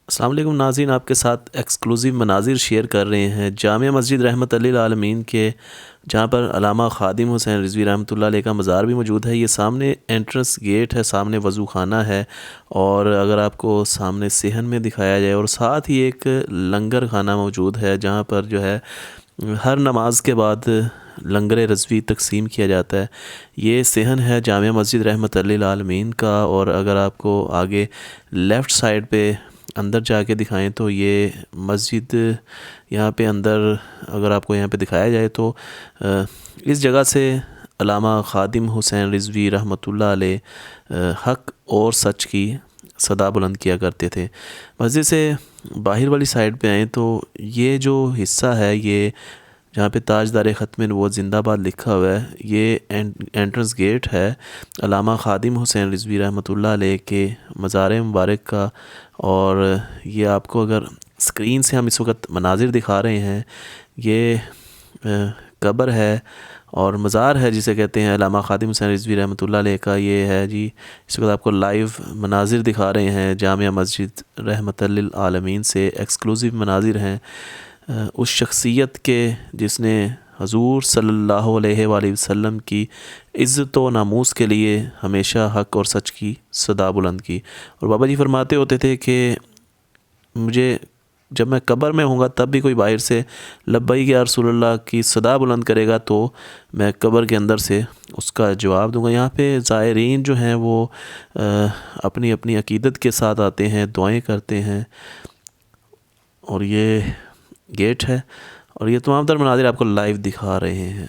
السلام علیکم ناظرین، آپ کے ساتھ ایکسکلوزیو مناظر شیئر کر رہے ہیں جامع مسجد رحمت للعالمین کے، جہاں پر علامہ خادم حسین رضوی رحمۃ اللہ علیہ کا مزار بھی موجود ہے۔ یہ سامنے انٹرنس گیٹ ہے، سامنے وضو خانہ ہے، اور اگر آپ کو سامنے صحن میں دکھایا جائے، اور ساتھ ہی ایک لنگر خانہ موجود ہے جہاں پر جو ہے ہر نماز کے بعد لنگر رضوی تقسیم کیا جاتا ہے۔ یہ صحن ہے جامع مسجد رحمت للعالمین کا، اور اگر آپ کو آگے لیفٹ سائڈ پہ اندر جا کے دکھائیں تو یہ مسجد یہاں پہ اندر اگر آپ کو یہاں پہ دکھایا جائے تو اس جگہ سے علامہ خادم حسین رضوی رحمۃ اللہ علیہ حق اور سچ کی صدا بلند کیا کرتے تھے۔ مسجد سے باہر والی سائڈ پہ آئیں تو یہ جو حصہ ہے، یہ جہاں پہ تاجدار ختم نبوت زندہ آباد لکھا ہوا ہے، یہ انٹرنس گیٹ ہے علامہ خادم حسین رضوی رحمۃ اللہ علیہ کے مزار مبارک کا۔ اور یہ آپ کو اگر اسکرین سے ہم اس وقت مناظر دکھا رہے ہیں، یہ قبر ہے اور مزار ہے جسے کہتے ہیں علامہ خادم حسین رضوی رحمۃ اللہ علیہ کا۔ یہ ہے جی، اس وقت آپ کو لائیو مناظر دکھا رہے ہیں جامع مسجد رحمت للعالمین سے، ایکسکلوزیو مناظر ہیں اس شخصیت کے جس نے حضور صلی اللہ علیہ وآلہ وسلم کی عزت و ناموس کے لیے ہمیشہ حق اور سچ کی صدا بلند کی۔ اور بابا جی فرماتے ہوتے تھے کہ مجھے جب میں قبر میں ہوں گا تب بھی کوئی باہر سے لبیک یا رسول اللہ کی صدا بلند کرے گا تو میں قبر کے اندر سے اس کا جواب دوں گا۔ یہاں پہ زائرین جو ہیں وہ اپنی اپنی عقیدت کے ساتھ آتے ہیں، دعائیں کرتے ہیں، اور یہ گیٹ ہے، اور یہ تمام تر مناظر آپ کو لائیو دکھا رہے ہیں۔